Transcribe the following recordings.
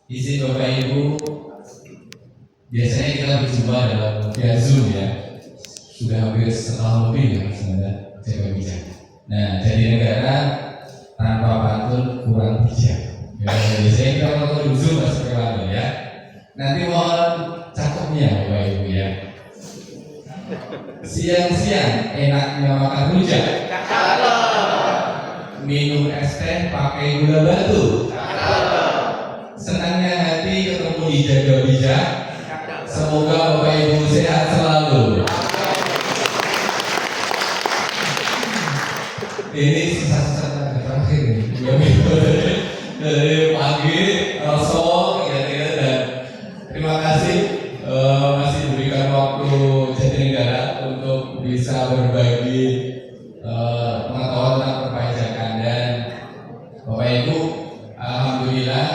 Izin Bapak Ibu, biasanya kita berjumpa dalam via Zoom ya. Sudah hampir setahun lebih ya sebenarnya saya bijak. Nah, jadi negara tanpa pantun kurang bijak. Ya, biasanya kita kalau Zoom masih pantun ya. Nanti mohon cakepnya Bapak Ibu ya. Siang-siang enaknya makan rujak. Minum es teh pakai gula batu. Senangnya hati ketemu di Jaga Bijak. Semoga Bapak Ibu sehat selalu. Ini sisa-sisa terakhir nih. Dari pagi, sore, kira-kira dan terima kasih masih diberikan waktu Jatinegara untuk bisa berbagi pengetahuan tentang perpajakan. Dan Bapak Ibu, alhamdulillah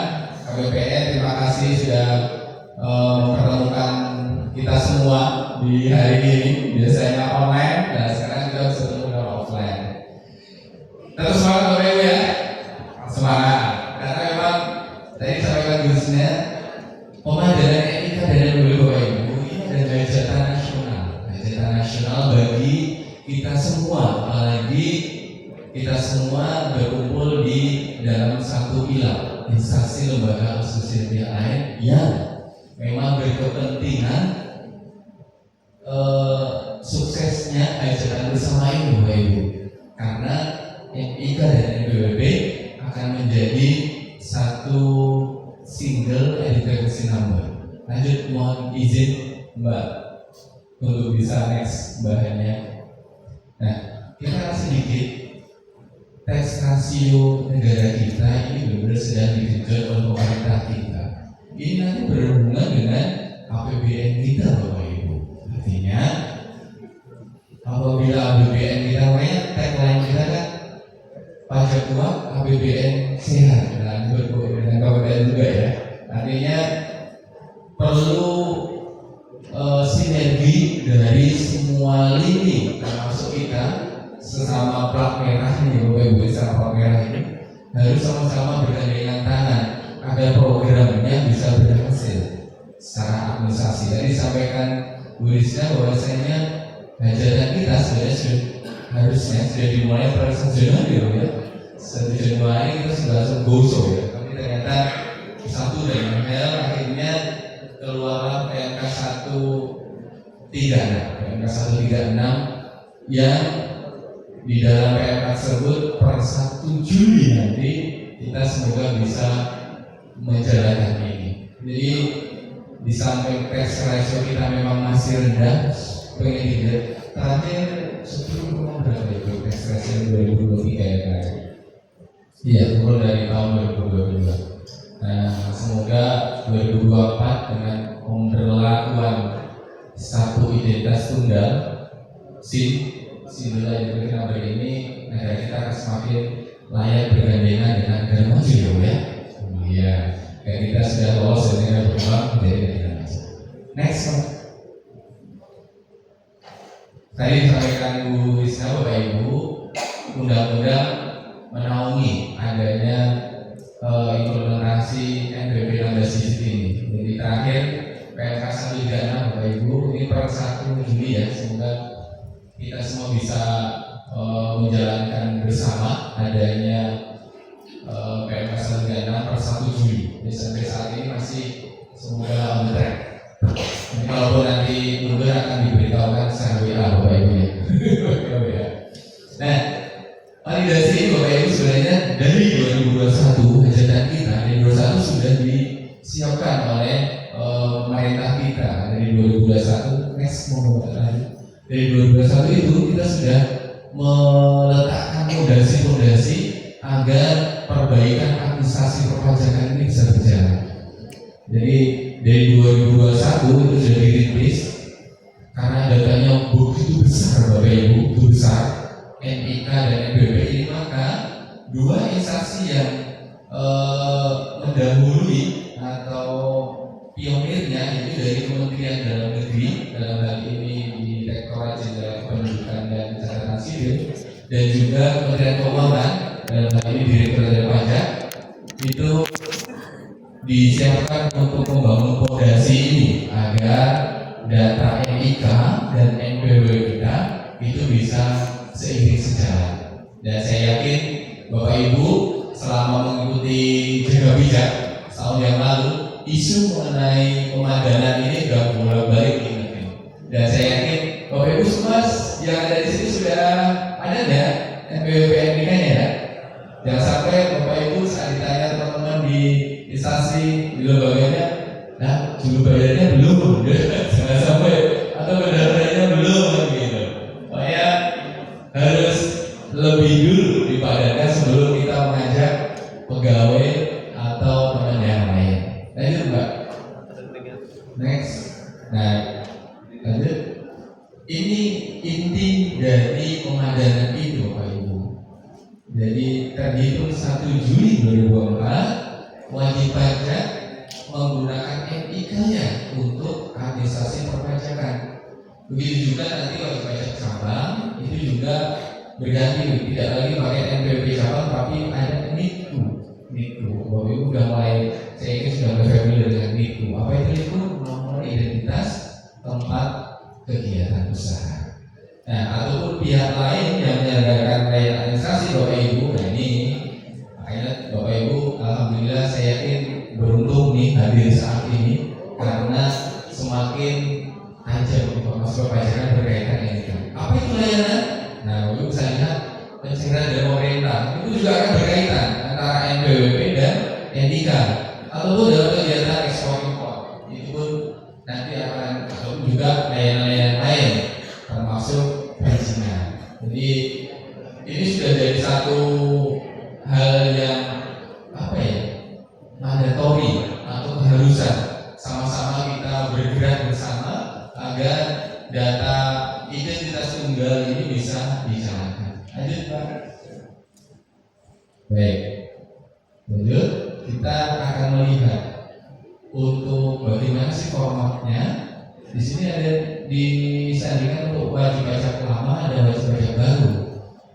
KPPN terima kasih sudah mempertemukan kita semua di hari ini. Biasanya online, dan sekarang kita bisa ketemu dengan offline. Terus semangat Bapak Ibu ya, semangat. Karena memang tadi sampaikan Gusnya, pemajaran etika dan budaya Bapak Ibu ini adalah hajatan nasional, hajatan nasional bagi kita semua, apalagi kita semua berkumpul di dalam satu pilar, instansi lembaga asosiasi lain yang memang berkepentingan suksesnya hajatan bersama ini Bapak Ibu. Karena NIK dan NPWP akan menjadi satu single identification number. Lanjut, mohon izin Mbak untuk bisa next bahannya. Nah, kita kasih sedikit tax rasio negara kita ini benar-benar sedang digenjot oleh pemerintah kita. Ini nanti berhubungan dengan APBN kita Bapak Ibu. Artinya apabila APBN kita tagline kita kan pajak kuat, APBN sehat. Nah, dengan KPPN juga ya. Artinya perlu sinergi dari semua lini, termasuk kita sesama plat merah ini Bapak Ibu, sesama plat merah ini harus sama-sama bergandengan tangan agar programnya bisa berhasil secara administrasi. Tadi disampaikan Bu Rizka bahwasanya hajatan kita sebenarnya harusnya sudah dimulai pada 1 Januari ya. 1 Januari kita sudah langsung goso ya. Tapi ternyata satu dan hal akhirnya keluarlah PMK 136 yang di dalam PMK tersebut per 1 Juli nanti kita semoga bisa menjalankan ini. Jadi di samping tax ratio kita memang masih rendah, pengen dilihat terakhir sebelum berapa itu tax ratio 2023 ya kan? Iya, turun dari tahun 2022. Nah, semoga 2024 dengan pemberlakuan satu identitas tunggal SIM number ini negara kita akan semakin layak bergandengan dengan negara maju ya. Iya, kayak kita sudah lolos dari negara berkembang menjadi negara maju. Next, tadi disampaikan Bu Rizka Bapak Ibu, undang-undang menaungi adanya implementasi NPWP 16 digit ini. Jadi terakhir PMK 136 Bapak Ibu ini per 1 Juli ya, semoga kita semua bisa menjalankan bersama adanya PMK 136 per 1 Juli. Jadi sampai saat ini masih semoga on the track. Jadi kalaupun nanti mundur akan diberitahukan secara WA Bapak Ibu ya. Nah, validasi ini Bapak Ibu sebenarnya dari 2021 hajatan kita dari 2021 sudah disiapkan oleh pemerintah kita dari 2021. Next mau dari 2021 itu kita sudah meletakkan fondasi agar perbaikan administrasi perpajakan ini bisa berjalan. Jadi dari 2021 itu sudah dirilis karena datanya begitu besar Bapak Ibu, begitu besar NIK dan NPWP ini, maka dua instansi yang mendahului atau pionirnya itu dari Kementerian Dalam Negeri dalam hal ini di Direktorat Jenderal Kependudukan dan Catatan Sipil dan juga Kementerian Keuangan dalam hal ini Direktorat Jenderal Pajak itu disiapkan untuk membangun fondasi ini agar data NIK dan NPWP kita itu bisa seiring sejalan. Dan saya yakin Bapak Ibu selama mengikuti Jaga Bijak tahun yang lalu, isu mengenai pemadanan ini sudah bolak-balik diingatkan. Dan saya yakin Bapak Ibu semua yang ada di sini sudah ada ya NPWP NIK-nya ya. Jangan sampai Bapak Ibu saat ditanya teman-teman di instansi di lembaganya, nah juru bayarnya belum, jangan sampai atau pendaftarannya belum gitu. Supaya harus lebih dulu dipadatkan sebelum kita mengajak pegawai atau teman yang lain. Lanjut Mbak. Next. Nah, lanjut. Ini inti dari pemadanan itu Bapak Ibu. Jadi terhitung 1 Juli 2024 wajib pajak menggunakan NIK-nya untuk administrasi perpajakan. Begitu juga nanti wajib pajak cabang itu juga berganti, tidak lagi pakai NPWP cabang tapi ada NIKU. Bapak Ibu sudah mulai, saya ini sudah familiar dengan NIKU. Apa itu NIKU? Nomor identitas tempat kegiatan usaha. Nah, ataupun pihak lain yang menyelenggarakan layanan administrasi Bapak Ibu. Nah ini makanya Bapak Ibu, alhamdulillah saya yakin beruntung nih hadir saat ini karena semakin tajam informasi perpajakan berkaitan dengan itu. Apa itu layanan? Nah, Bapak Ibu bisa lihat pencairan dari pemerintah itu juga akan berkaitan antara NPWP dan NIK ataupun dalam kegiatan ekspor impor. Itu pun nanti akan ataupun juga layanan-layanan lain termasuk perizinan. Jadi ini sudah jadi satu hal yang apa ya, mandatori atau keharusan sama-sama kita bergerak bersama agar data identitas tunggal ini bisa dijalankan. Lanjut Pak. Baik. Lanjut, kita akan melihat untuk bagaimana sih formatnya. Di sini ada disandingkan untuk wajib pajak lama dan wajib pajak baru.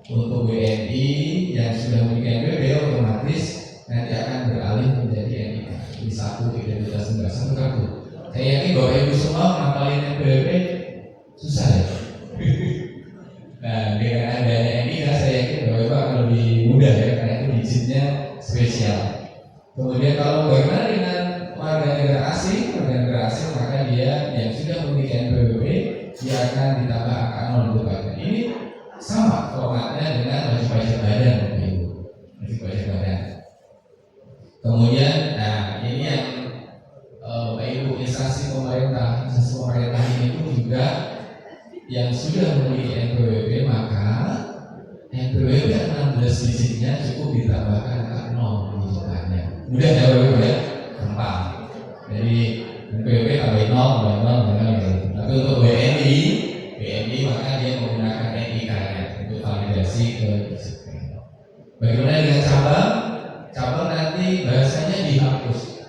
Untuk WNI yang sudah memiliki NPWP otomatis nanti akan beralih menjadi NIK. Di satu identitas tunggal, satu kartu. Saya yakin Bapak Ibu semua ngapalin NPWP susah ya. Nah, dengan adanya NIK saya yakin Bapak Ibu akan lebih mudah ya karena itu digitnya spesial. Kemudian kalau bagaimana dengan warga negara asing, maka dia yang sudah memiliki NPWP dia akan ditambah angka 0 untuk pajak. Ini sama formatnya dengan wajib pajak badan, Bapak Ibu. Wajib pajak badan. Kemudian, nah ini yang Bapak Ibu instansi pemerintah ini pun juga yang sudah memiliki NPWP maka NPWP 16 digitnya cukup ditambahkan angka 0 digitalnya. Mudah ya Bapak Ibu ya, gampang. Jadi NPWP tambah 0, tapi untuk WNI maka dia menggunakan NIK-nya untuk validasi ke digital. Bagaimana dengan cabang? Cabang nanti bahasanya dihapus,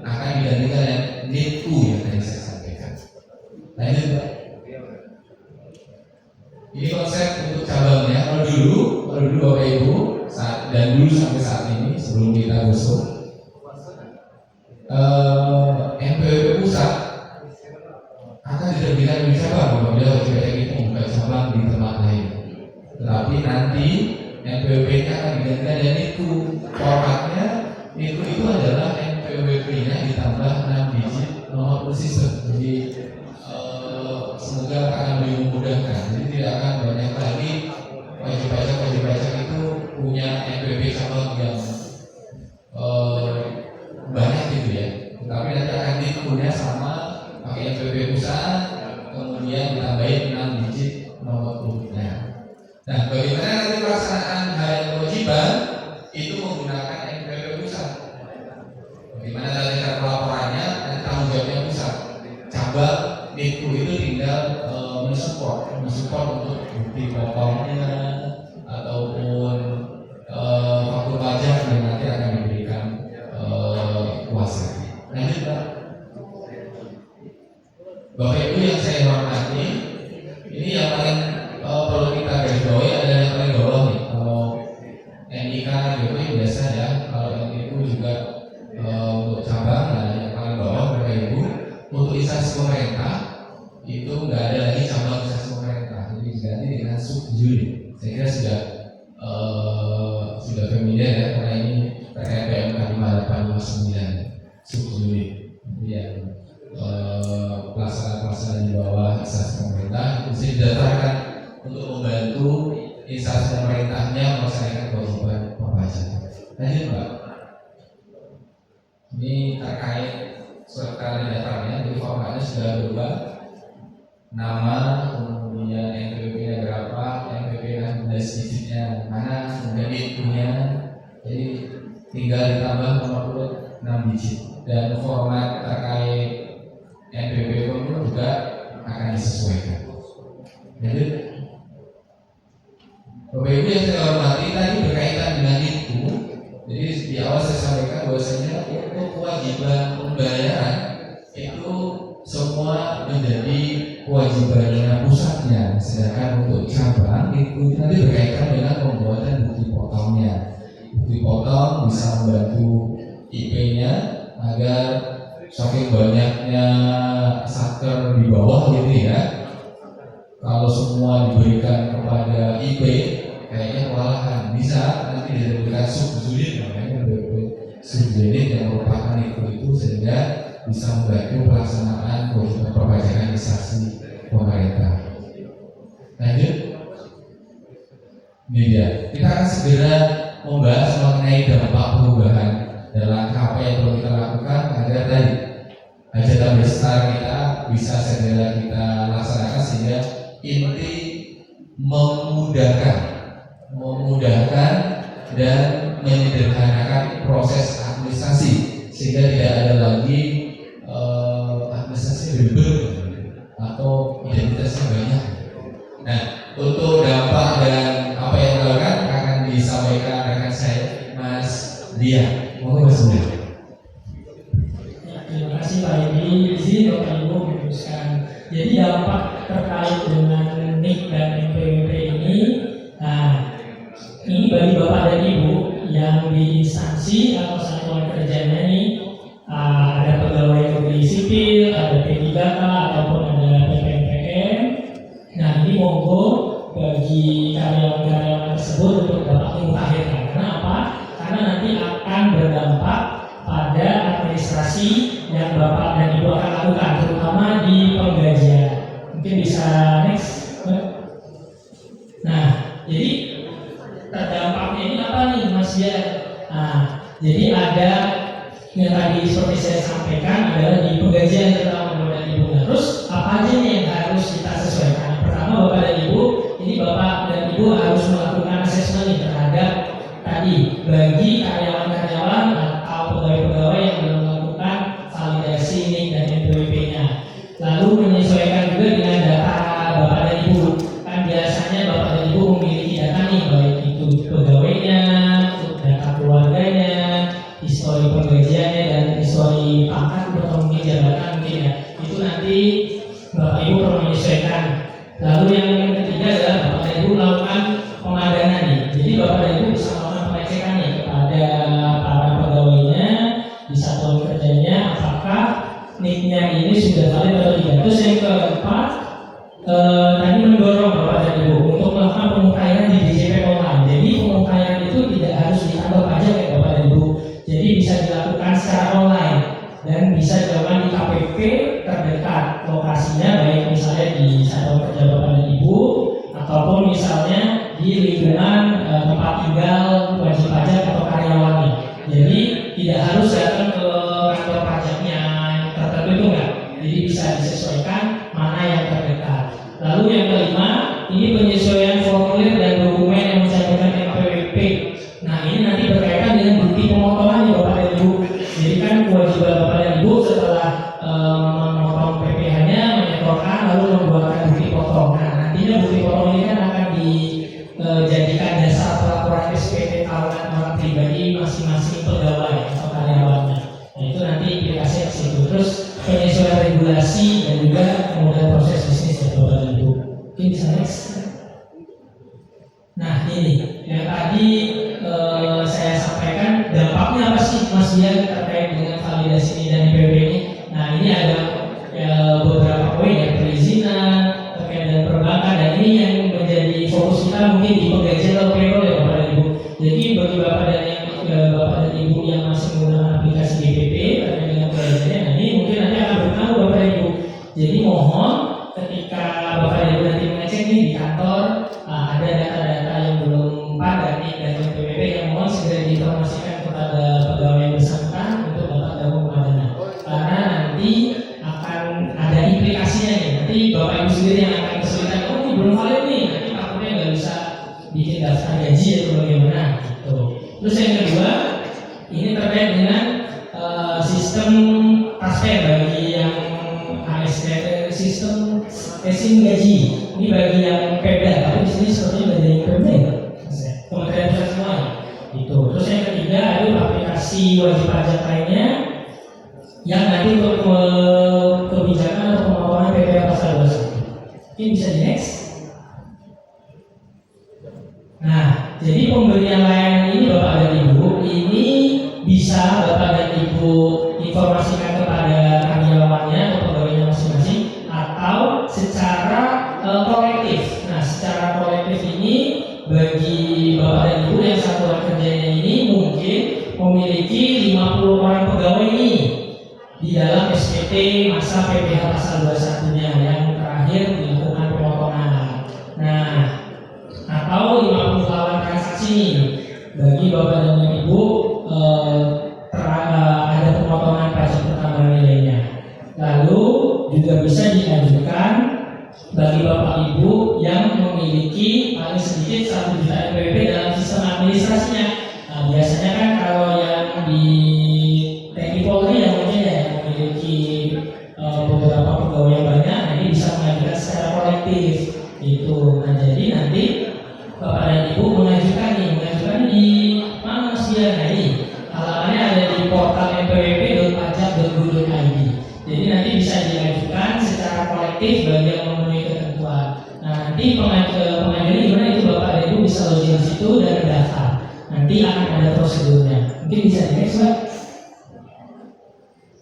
akan digantikan dengan NIKU yang tadi saya sampaikan. Lanjut Pak. Ini konsep untuk cabangnya. Kalau dulu Bapak Ibu dan dulu sampai saat ini sebelum kita gusur NPWP pusat akan diterbitkan di cabang apabila wajib pajak itu membuka cabang di tempat lain. Tetapi nanti NPWP-nya akan digantikan dengan NIKU. Formatnya NIKU itu adalah NPWP-nya ditambah 6 digit nomor persistem. Jadi semoga akan lebih memudahkan. Jadi tidak akan banyak lagi wajib pajak itu punya NPWP cabang yang banyak gitu ya. Tapi nanti akan NIKU-nya sama pakai NPWP pusat, kemudian ditambahin 6 digit nomor urutnya. Nah, bagaimana nanti pelaksanaan hal kewajiban itu menggunakan NPWP pusat? Bagaimana nanti cara pelaporannya dan tanggung jawabnya pusat? Cabang NIKU itu tinggal mensupport untuk bukti potongnya ataupun faktur pajak yang nanti akan diberikan kuasa. Lanjut Pak. Bapak Ibu yang saya hormati, ini yang paling perlu kita garis bawahi adalah yang paling bawah nih. Kalau NIK itu biasa ya, kalau NIK juga untuk nggak ada lagi cabang instansi pemerintah, jadi diganti dengan subjuri. Saya kira sudah familiar ya, karena ini terkait PMK 5859 subjuri yang pelaksanaan di bawah instansi pemerintah bisa didaftarkan untuk membantu instansi pemerintahnya melaksanakan kewajiban perpajakan. Lanjut Pak. Ini terkait surat keterangan daftarnya, jadi formatnya sudah berubah. Nama, kemudian NPWP-nya berapa, NPWP 16 digitnya mana, kemudian NIK-nya, jadi tinggal ditambah nomor urut 6 digit. Dan format terkait NPWP pun juga akan disesuaikan. Jadi Bapak Ibu yang saya hormati, tadi berkaitan dengan itu. Jadi di awal saya sampaikan bahwasanya untuk kewajiban pembayaran itu semua menjadi kewajibannya pusatnya, sedangkan untuk cabang itu nanti berkaitan dengan pembuatan bukti potongnya. Bukti potong bisa membantu IP-nya agar saking banyaknya satker di bawah gitu ya. Kalau semua diberikan kepada IP, kayaknya kewalahan. Bisa nanti diberikan subunit, namanya subunit yang merupakan itu sehingga bisa membantu pelaksanaan kewajiban perpajakan instansi pemerintah. Lanjut, ini dia. Kita akan segera membahas mengenai dampak perubahan dan langkah apa yang perlu kita lakukan agar tadi hajatan besar kita bisa segera kita laksanakan sehingga inti memudahkan dan menyederhanakan proses administrasi sehingga tidak ada lagi administrasi ribet atau identitasnya banyak. Nah, untuk dampak dan apa yang dilakukan akan disampaikan rekan saya Mas Dia. Mohon Mas Dia. Terima kasih Pak Edi. Izin Bapak Ibu meneruskan. Jadi dampak terkait dengan NIK dan NPWP ini, nah ini bagi Bapak dan Ibu yang di instansi atau satuan kerjanya ini ada pegawai negeri sipil, ada P3K ataupun ada PPNPM. Nah ini monggo bagi karyawan-karyawan tersebut untuk dapat dimutakhirkan. Karena apa? Karena nanti akan berdampak pada administrasi yang Bapak dan Ibu akan lakukan, terutama di penggajian. Mungkin bisa next. Nah, jadi terdampaknya ini apa nih Mas ya? Nah, jadi ada yang tadi seperti saya sampaikan adalah di penggajian terutama Bapak dan Ibu. Nah, terus apa aja nih yang harus kita sesuaikan? Pertama Bapak dan Ibu, ini Bapak dan Ibu harus melakukan asesmen nih terhadap tadi bagi karyawan-karyawan atau pegawai-pegawai yang belum melakukan validasi NIK dan NPWP-nya. Lalu menyesuaikan juga dengan data Bapak dan Ibu. Kan biasanya Bapak dan Ibu memiliki data nih, baik itu pegawainya, data keluarganya, histori penggajiannya dan histori pangkat atau mungkin jabatan mungkin ya. Itu nanti Bapak Ibu perlu menyesuaikan. Lalu yang ketiga adalah Bapak dan Ibu melakukan pemadanan nih. Jadi Bapak dan Ibu bisa melakukan pengecekan nih kepada para pegawainya di satuan kerjanya apakah NIK-nya ini sudah valid atau tidak. Terus yang keempat tadi mendorong Bapak dan Ibu untuk melakukan pemukairan di DJP online. Jadi pemukairan itu tidak harus di kantor pajak ya Bapak dan Ibu. Jadi bisa dilakukan secara online dan bisa dilakukan di KPP terdekat lokasinya, baik misalnya di satuan kerja Bapak dan Ibu ataupun misalnya di lingkungan tempat tinggal wajib pajak atau karyawannya. Jadi tidak harus datang ke kantor pajaknya tertentu itu enggak. Jadi bisa disesuaikan mana yang terdekat. Lalu yang kelima, ini penyesuaian formulir dan dokumen yang mencantumkan NPWP. Nah ini nanti berkaitan dengan bukti pemotongan ya Bapak dan Ibu. Jadi kan kewajiban Bapak dan Ibu setelah memotong PPh-nya, menyetorkan lalu membuatkan bukti potong. Nah nantinya bukti potong ini kan akan dijadikan dasar pelaporan SPT tahunan orang pribadi masing-masing pegawai atau karyawannya. Nah itu nanti implikasinya ke situ. Terus penyesuaian regulasi dan juga kemudian proses bisnis ya Bapak dan Ibu. Mungkin bisa next. Nah ini yang tadi saya sampaikan dampaknya apa sih Mas Dian terkait dengan validasi ini dan IPB ini. Nah ini ada beberapa poin ya, perizinan, mohon ketika Bapak dan Ibu nanti mengecek nih di kantor ada data-data yang belum padat nih dari PWP yang mohon segera diinformasikan kepada pegawai yang bersangkutan untuk dapat gabung pemadanan. Karena nanti akan ada implikasinya nih. Nanti Bapak Ibu sendiri yang akan kesulitan, oh ini belum valid nih, nanti takutnya nggak bisa bikin daftar gaji atau bagaimana gitu. Terus yang kedua, ini terkait dengan sistem taspen bagi yang ASN, sistem testing gaji. Ini bagi yang Pemda, tapi di sini sepertinya dari Pemda ya, Kementerian Pusat semua. Itu. Terus yang ketiga ada aplikasi wajib pajak lainnya yang nanti untuk kebijakan atau pemotongan PPh pasal 21. Ini bisa di next. Nah, jadi pemberian layanan ini Bapak dan Ibu ini bisa Bapak dan Ibu informasikan kepada karyawannya atau pegawainya masing-masing atau secara kolektif. Nah, secara kolektif ini bagi Bapak dan Ibu yang satuan kerjanya ini mungkin memiliki 50 orang pegawai ini di dalam SPT masa PPh pasal 21-nya yang terakhir dilakukan pemotongan. Nah, atau 50 lawan transaksi nih bagi Bapak dan Ibu ada pemotongan pajak pertambahan nilainya. Lalu juga bisa diajukan bagi Bapak Ibu yang memiliki paling sedikit 1 juta NPWP dalam sistem administrasinya. Nah, biasanya kan kalau yang di TNI Polri yang mungkin ya yang memiliki beberapa pegawai yang banyak, nah ini bisa mengajukan secara kolektif itu. Nah, jadi nanti Bapak dan Ibu mengajukan di mana Mas Dian? Nah, ini alamannya ada di portal npwp.pajak.go.id. Jadi nanti bisa diajukan secara kolektif bagi yang memenuhi ketentuan. Nah, nanti pengajuan gimana itu Bapak dan Ibu bisa login di situ dan mendaftar. Nanti akan ada prosedurnya. Mungkin bisa di next, Pak.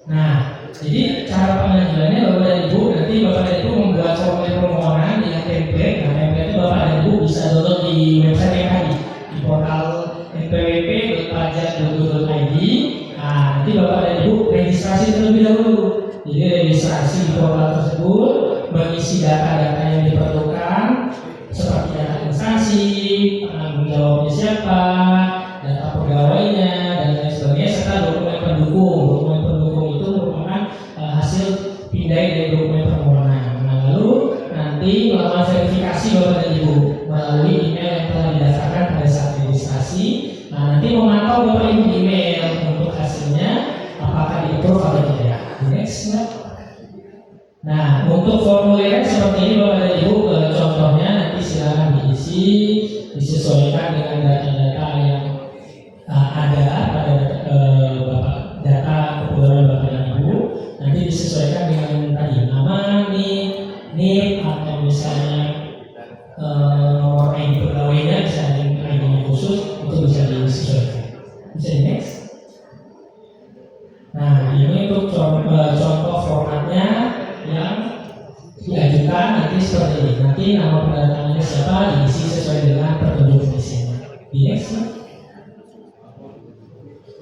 Nah, jadi cara pengajuannya Bapak dan Ibu nanti Bapak dan Ibu membuat formulir permohonan dengan template. Nah, template itu Bapak dan Ibu bisa download di website yang tadi di portal npwp.pajak.go.id. Nah, nanti Bapak dan Ibu registrasi terlebih dahulu. Jadi registrasi di portal tersebut, mengisi data-data yang diperlukan seperti data instansi, penanggung jawabnya siapa, data pegawainya dan lain sebagainya serta dokumen pendukung. Dokumen pendukung itu merupakan hasil pindai dari dokumen permohonan. Nah, lalu nanti melakukan verifikasi Bapak dan Ibu melalui email yang telah didaftarkan pada saat registrasi. Nah, nanti memantau Bapak Ibu di email untuk hasilnya apakah di-approve atau tidak. Next, nah, untuk formulirnya seperti ini Bapak dan Ibu, contohnya nanti silakan diisi, disesuaikan dengan data-data yang ada pada data kependudukan Bapak dan Ibu. Nanti disesuaikan dengan tadi nama, NIP atau misalnya nomor ID pegawainya, bisa ada ID khusus, itu bisa disesuaikan. Bisa di next. Nah, ini untuk contoh formatnya yang diajukan nanti seperti ini. Nanti nama pendatangannya siapa diisi sesuai dengan petunjuk fungsinya. Di next.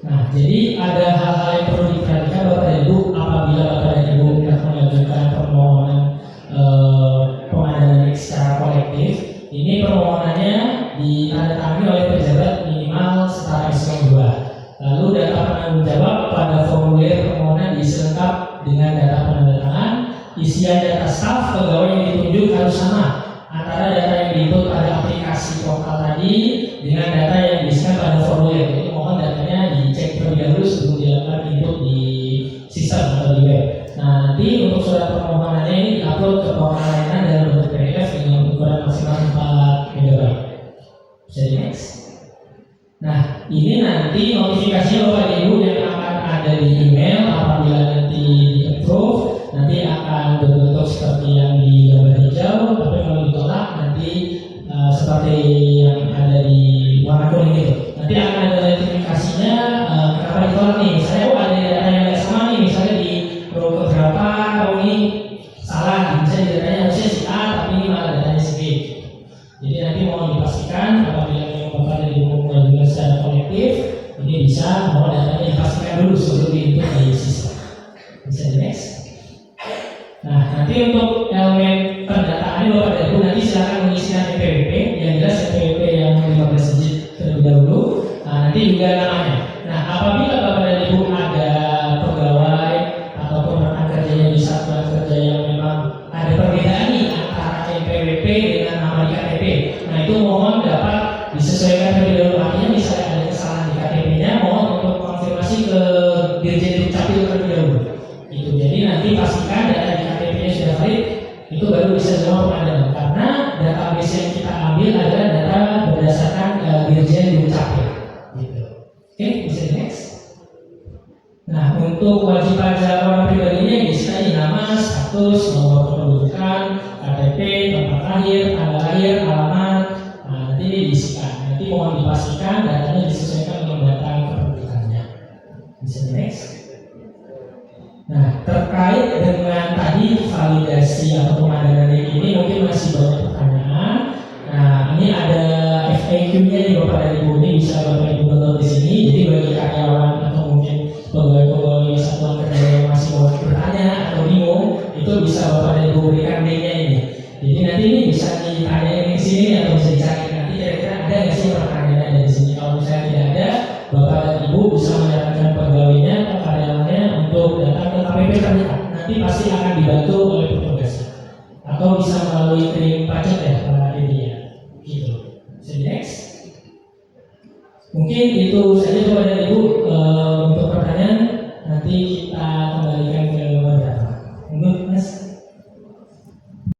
Nah, jadi ada hal-hal yang perlu diperhatikan Bapak dan Ibu apabila Bapak dan Ibu hendak mengajukan permohonan pemadanan secara kolektif. Ini permohonannya ditandatangani oleh pejabat minimal setara eselon 2. Lalu data penanggung jawab pada formulir permohonan diisi lengkap dengan data penandatangan. Isian data staf pegawai yang ditunjuk harus sama antara data yang diinput pada aplikasi portal tadi dengan data yang diisikan pada formulir. Jadi mohon datanya dicek terlebih dahulu sebelum dilakukan input di sistem atau di web. Nah, nanti untuk surat permohonannya ini diupload ke portal layanan dalam bentuk PDF dengan ukuran maksimal 4 MB. Bisa di next. Nah, ini nanti notifikasinya Bapak dan Ibu yang akan ada di email apabila nanti di-approve, nanti akan berbentuk seperti yang di gambar hijau, tapi kalau ditolak nanti seperti yang ada di warna kuning itu. Nanti akan ada notifikasinya kenapa ditolak nih. Misalnya ada data yang nggak sama nih, misalnya di row keberapa, ini salah, misalnya datanya harusnya si A, tapi ini malah datanya si B. Jadi nanti mohon dipastikan apabila Bapak dan Ibu mengajukan secara kolektif, ini bisa mohon datanya dipastikan dulu sebelum di untuk elemen pendataannya Bapak dan Ibu nanti silakan mengisikan NPWP, yang jelas NPWP yang 15 digit terlebih dahulu. Nanti juga namanya. Nah, apabila Bapak dan Ibu ada pegawai ataupun rekan kerjanya di satuan kerja yang memang ada perbedaan nih antara NPWP dengan nama di KTP, nah itu mohon dapat disesuaikan terlebih dahulu. Artinya misalnya ada kesalahan di KTP-nya, mohon untuk konfirmasi ke Dirjen Dukcapil terlebih dahulu. Itu jadi nanti pastikan data di KTP-nya sudah valid, itu baru bisa semua pengadilan. Karena database yang kita ambil adalah data berdasarkan Dirjen Dukcapil. Gitu. Oke, bisa di next. Nah, untuk wajib pajak orang pribadinya biasanya nama, status, nomor kependudukan, KTP, tempat lahir, tanggal lahir, alamat. Nah, nanti ini diisikan. Nanti mohon dipastikan datanya disesuaikan dengan data kependudukannya. Bisa di next. Nah, terkait dengan tadi validasi atau pemadangan ini mungkin masih banyak pertanyaan. Nah, ini ada FAQ-nya nih Bapak dan Ibu, ini bisa Bapak Ibu tonton di sini. Jadi bagi karyawan atau mungkin pegawai-pegawai satuan kerja yang masih mau bertanya atau bingung, itu bisa Bapak dan Ibu berikan link-nya ini. Jadi nanti ini bisa ditanyain di sini atau bisa dicari nanti kira-kira ada nggak sih pertanyaannya ada di sini. Kalau misalnya tidak ada, Bapak dan Ibu bisa mendatangkan pegawainya atau karyawannya untuk datang ke KPP terdekat. Nanti pasti akan dibantu oleh petugas. Atau bisa melalui tim pajak ya Pak Dedi.